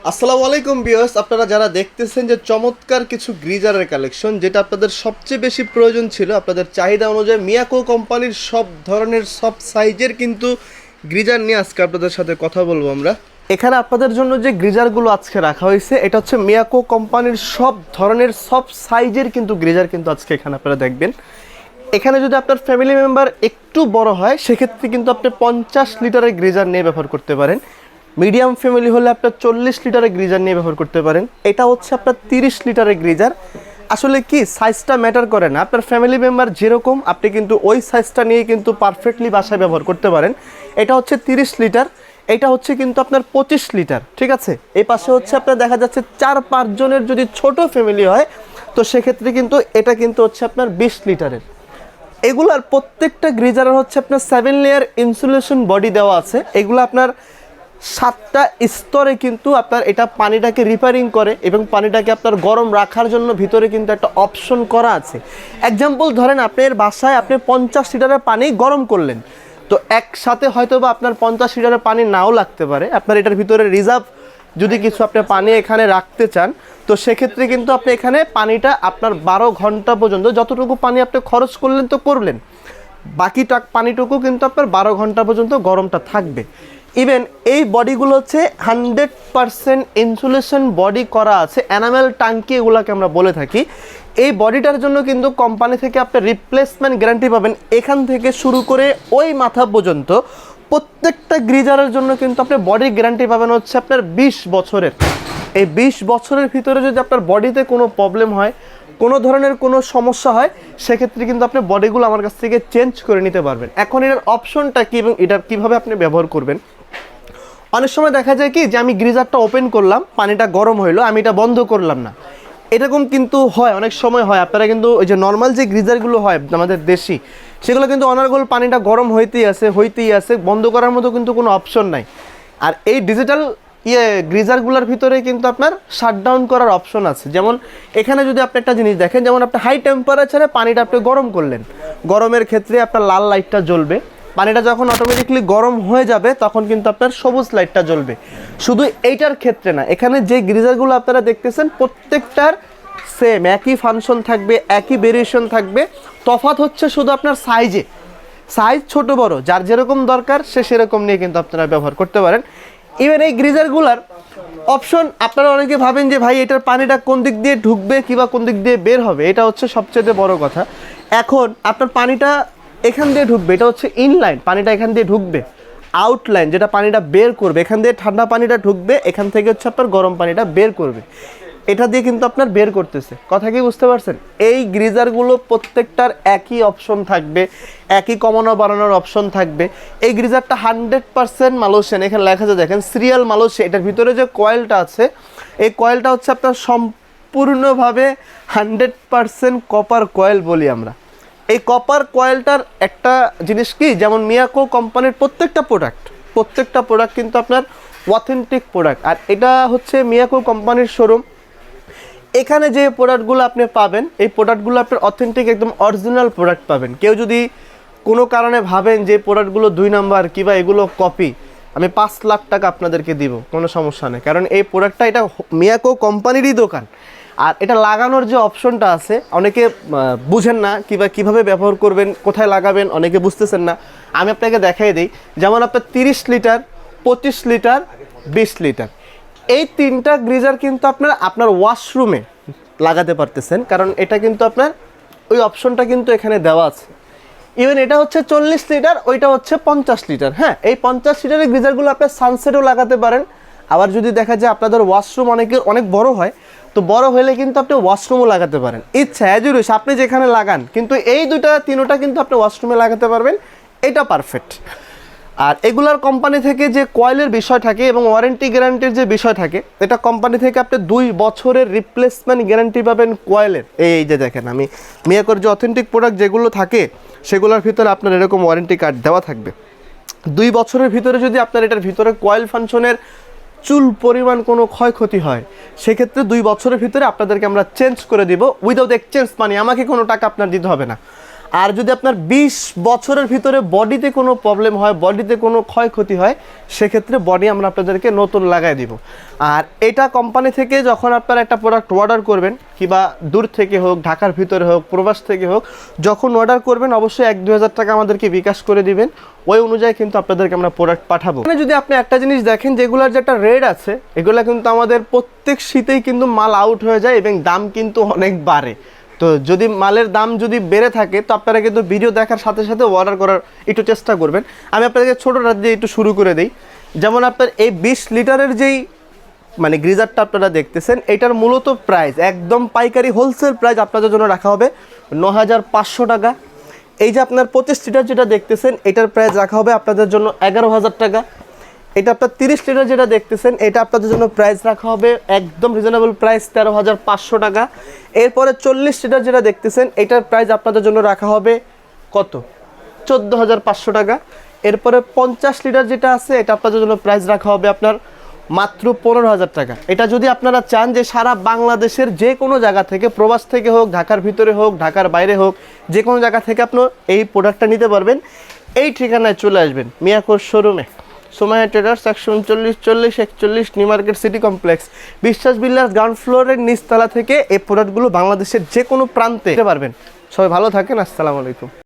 আসসালামু আলাইকুম ভিউয়ার্স, আপনারা যারা দেখতেছেন যে চমৎকার কিছু গ্রিজারের কালেকশন, যেটা আপনাদের সবচেয়ে বেশি প্রয়োজন ছিল আপনাদের চাহিদা অনুযায়ী, মিয়াকো কোম্পানির সব ধরনের সব সাইজের কিন্তু গ্রিজার নিয়ে আজকে আপনাদের সাথে কথা বলবো আমরা। এখানে আপনাদের জন্য যে গ্রিজারগুলো আজকে রাখা হয়েছে, এটা হচ্ছে মিয়াকো কোম্পানির সব ধরনের সব সাইজের কিন্তু গ্রিজার কিন্তু আজকে এখানে আপনারা দেখবেন। এখানে যদি আপনার ফ্যামিলি মেম্বার একটু বড় হয়, সেক্ষেত্রে কিন্তু আপনি 50 লিটারের গ্রিজার নিয়ে ব্যবহার করতে পারেন। মিডিয়াম ফ্যামিলি হলে আপনার 40 লিটারের গ্রিজার নিয়ে ব্যবহার করতে পারেন। এটা হচ্ছে আপনার 30 লিটারের গ্রিজার। আসলে কি সাইজটা ম্যাটার করে না, আপনার ফ্যামিলি মেম্বার যেরকম আপনি কিন্তু ওই সাইজটা নিয়ে কিন্তু পারফেক্টলি বাসায় ব্যবহার করতে পারেন। এটা হচ্ছে 30 লিটার, এটা হচ্ছে কিন্তু আপনার 25 লিটার, ঠিক আছে। এই পাশে হচ্ছে আপনার দেখা যাচ্ছে 4-5 জনের যদি ছোট ফ্যামিলি হয়, তো সেক্ষেত্রে কিন্তু এটা কিন্তু হচ্ছে আপনার 20 লিটারের। এগুলার প্রত্যেকটা গ্রিজারের হচ্ছে আপনার 7 লেয়ার ইনসুলেশন বডি দেওয়া আছে। এগুলো আপনার 7টা স্তরে কিন্তু আপনার এটা পানিটাকে রিপেয়ারিং করে এবং পানিটাকে আপনার গরম রাখার জন্য ভিতরে কিন্তু একটা অপশন করা আছে। এক্সাম্পল ধরেন আপনার বাসায় আপনি 50 লিটারের পানি গরম করলেন, তো একসাথে হয়তো বা আপনার 50 লিটারের পানি নাও লাগতে পারে। আপনার এটার ভিতরে রিজার্ভ যদি কিছু আপনি পানি এখানে রাখতে চান, তো সেক্ষেত্রে কিন্তু আপনি এখানে পানিটা আপনার 12 ঘন্টা পর্যন্ত যতটুকু পানি আপনি খরচ করলেন তো করলেন, বাকি পানিটুকু কিন্তু আপনার 12 ঘন্টা পর্যন্ত গরমটা থাকবে। ইভেন এই বডিগুলো হচ্ছে 100% ইনসুলেশন বডি করা আছে, এনামেল টাঙ্কি এগুলোকে আমরা বলে থাকি। এই বডিটার জন্য কিন্তু কোম্পানি থেকে আপনি রিপ্লেসমেন্ট গ্যারান্টি পাবেন এখান থেকে শুরু করে ওই মাথা পর্যন্ত। প্রত্যেকটা গ্রিজারের জন্য কিন্তু আপনি বডির গ্যারান্টি পাবেন হচ্ছে আপনার 20 বছরের। এই 20 বছরের ভিতরে যদি আপনার বডিতে কোনো প্রবলেম হয়, কোনো ধরনের কোনো সমস্যা হয়, সেক্ষেত্রে কিন্তু আপনি বডিগুলো আমার কাছ থেকে চেঞ্জ করে নিতে পারবেন। এখন এটার অপশনটা কী এবং এটা কীভাবে আপনি ব্যবহার করবেন। অনেক সময় দেখা যায় কি যে আমি গ্রিজারটা ওপেন করলাম, পানিটা গরম হইলো, আমি এটা বন্ধ করলাম না, এরকম কিন্তু হয়, অনেক সময় হয়। আপনারা কিন্তু ওই যে নর্মাল যে গ্রিজারগুলো হয় আমাদের দেশি, সেগুলো কিন্তু অনার্গল পানিটা গরম হইতেই আছে, বন্ধ করার মতো কিন্তু কোনো অপশন নাই। আর এই ডিজিটাল গ্রিজারগুলোর ভিতরে কিন্তু আপনার শাটডাউন করার অপশন আছে। যেমন এখানে যদি আপনি একটা জিনিস দেখেন, যেমন আপনি হাই টেম্পারেচারে পানিটা আপনি গরম করলেন, গরমের ক্ষেত্রে আপনার লাল লাইটটা জ্বলবে। পানিটা যখন অটোমেটিকলি গরম হয়ে যাবে তখন কিন্তু আপনার সবুজ লাইটটা জ্বলবে। শুধু এইটার ক্ষেত্রে না, এখানে যে গ্রিজারগুলো আপনারা দেখতেছেন প্রত্যেকটার সেম একই ফাংশন থাকবে, একই ভেরিয়েশন থাকবে। তফাৎ হচ্ছে শুধু আপনার সাইজ ছোট বড়, যার যেরকম দরকার সে সেরকম নিয়ে কিন্তু আপনারা ব্যবহার করতে পারেন। ইভেন এই গ্রিজারগুলার অপশন আপনারা অনেকে ভাবেন যে ভাই এটার পানিটা কোন দিক দিয়ে ঢুকবে কিংবা কোন দিক দিয়ে বের হবে, এটা হচ্ছে সবচেয়ে বড় কথা। এখন আপনার পানিটা এখান দিয়ে ঢুকবে, এটা হচ্ছে ইনলাইন, পানিটা এখান দিয়ে ঢুকবে। আউটলাইন যেটা পানিটা বের করবে, এখান দিয়ে ঠান্ডা পানিটা ঢুকবে, এখান থেকে হচ্ছে আপনার গরম পানিটা বের করবে। এটা দিয়ে কিন্তু আপনার বের করতেছে, কথা কি বুঝতে পারছেন? এই গ্রিজারগুলো প্রত্যেকটার একই অপশন থাকবে, একই কমানো বাড়ানোর অপশন থাকবে। এই গ্রিজারটা 100% মালয়েশিয়ান, এখানে লেখা আছে দেখেন সিরিয়াল মালয়েশিয়া। এটার ভিতরে যে কয়েলটা আছে, এই কয়েলটা হচ্ছে আপনার সম্পূর্ণভাবে 100% কপার কয়েল বলি আমরা। এই কপার কয়েলটার একটা জিনিস কি, যেমন মিয়াকো কোম্পানির প্রত্যেকটা প্রোডাক্ট কিন্তু আপনার অথেন্টিক প্রোডাক্ট। আর এটা হচ্ছে মিয়াকো কোম্পানির শোরুম। এখানে যে প্রোডাক্টগুলো আপনি পাবেন, এই প্রোডাক্টগুলো আপনার অথেন্টিক একদম অরিজিনাল প্রোডাক্ট পাবেন। কেউ যদি কোনো কারণে ভাবেন যে প্রোডাক্টগুলো 2 নাম্বার কিংবা এগুলো কপি, আমি 5 লাখ টাকা আপনাদেরকে দিব, কোনো সমস্যা নেই। কারণ এই প্রোডাক্টটা এটা মিয়াকো কোম্পানিরই দোকান। আর এটা লাগানোর যে অপশনটা আছে, অনেকে বুঝেন না কিংবা কীভাবে ব্যবহার করবেন, কোথায় লাগাবেন, অনেকে বুঝতেছেন না। আমি আপনাকে দেখাই দিই। যেমন আপনার 30 লিটার, 25 লিটার, 20 লিটার, এই 3টা গ্রিজার কিন্তু আপনার ওয়াশরুমে লাগাতে পারতেছেন, কারণ এটা কিন্তু আপনার ওই অপশনটা কিন্তু এখানে দেওয়া আছে। ইভেন এটা হচ্ছে 40 লিটার, ওইটা হচ্ছে 50 লিটার। হ্যাঁ, এই 50 লিটারের গ্রিজারগুলো আপনার সানসেটও লাগাতে পারেন। আবার যদি দেখা যায় আপনাদের ওয়াশরুম অনেক বড় হয়, তো বড় হলে কিন্তু আপনি ওয়াশরুমও লাগাতে পারেন। ইচ্ছা অ্যাজুরিস আপনি যেখানে লাগান, কিন্তু এই 2-3টা কিন্তু আপনি ওয়াশরুমে লাগাতে পারবেন, এটা পারফেক্ট। আর এগুলার কোম্পানি থেকে যে কয়েলের বিষয় থাকে এবং ওয়ারেন্টি গ্যারান্টির যে বিষয় থাকে, এটা কোম্পানি থেকে আপনি 2 বছরের রিপ্লেসমেন্ট গ্যারান্টি পাবেন কয়েলের। এই যে দেখেন, আমি মিয়াকোর যে অথেন্টিক প্রোডাক্ট যেগুলো থাকে সেগুলোর ভিতরে আপনার এরকম ওয়ারেন্টি কার্ড দেওয়া থাকবে। 2 বছরের ভিতরে যদি আপনার এটার ভিতরে কয়েল ফাংশনের চুল পরিমাণ কোনো ক্ষয়ক্ষতি হয়, সেক্ষেত্রে 2 বছরের ভিতরে আপনাদেরকে আমরা চেঞ্জ করে দিব উইদাউট এক্সচেঞ্জ মানি। আমাকে কোনো টাকা আপনার দিতে হবে না। আর যদি আপনার 20 বছরের ভিতরে বডিতে কোনো প্রবলেম হয়, বডিতে কোনো ক্ষয়ক্ষতি হয়, সেক্ষেত্রে বডি আমরা আপনাদেরকে নতুন লাগাই দিব। আর এটা কোম্পানি থেকে যখন আপনারা একটা প্রোডাক্ট অর্ডার করবেন, কিংবা দূর থেকে হোক, ঢাকার ভিতরে হোক, প্রবাস থেকে হোক, যখন অর্ডার করবেন অবশ্যই 1-2 হাজার টাকা আমাদেরকে বিকাশ করে দিবেন, ওই অনুযায়ী কিন্তু আপনাদেরকে আমরা প্রোডাক্ট পাঠাবো। মানে যদি আপনি একটা জিনিস দেখেন, যেগুলোর যেটা রেট আছে, এগুলো কিন্তু আমাদের প্রত্যেক শীতেই কিন্তু মাল আউট হয়ে যায় এবং দাম কিন্তু অনেক বাড়ে। তো যদি মালের দাম যদি বেড়ে থাকে, তো আপনারা কিন্তু ভিডিও দেখার সাথে সাথে অর্ডার করার একটু চেষ্টা করবেন। আমি আপনাদেরকে ছোটোটা দিয়ে একটু শুরু করে দিই। যেমন আপনার এই 20 লিটারের যেই মানে গ্রিজারটা আপনারা দেখতেছেন, এটার মূলত প্রাইস একদম পাইকারি হোলসেল প্রাইস আপনাদের জন্য রাখা হবে 9,500 টাকা। এই যে আপনার 25 লিটার যেটা দেখতেছেন, এটার প্রাইস রাখা হবে আপনাদের জন্য 11,000 টাকা। এটা আপনার 30 লিটার যেটা দেখতেছেন, এটা আপনাদের জন্য প্রাইস রাখা হবে একদম রিজনেবল প্রাইস 13,500 টাকা। এরপরে 40 লিটার যেটা দেখতেছেন, এটার প্রাইস আপনাদের জন্য রাখা হবে কত? 14,500 টাকা। এরপরে 50 লিটার যেটা আছে, এটা আপনাদের জন্য প্রাইস রাখা হবে আপনার মাত্র 15,000 টাকা। এটা যদি আপনারা চান যে সারা বাংলাদেশের যে কোনো জায়গা থেকে, প্রবাস থেকে হোক, ঢাকার ভিতরে হোক, ঢাকার বাইরে হোক, যে কোনো জায়গা থেকে আপনি এই প্রোডাক্টটা নিতে পারবেন। এই ঠিকানায় চলে আসবেন মিয়াকোর শোরুমে, Somaiya traders, 139-40-41 new market city complex, বিশ্বাস বিল্ডার্স গ্রাউন্ড ফ্লোরের নিচতলা থেকে এই প্রোডাক্টগুলো বাংলাদেশের যে কোনো প্রান্তে নিতে পারবেন। সবাই ভালো থাকেন, আসসালামু আলাইকুম।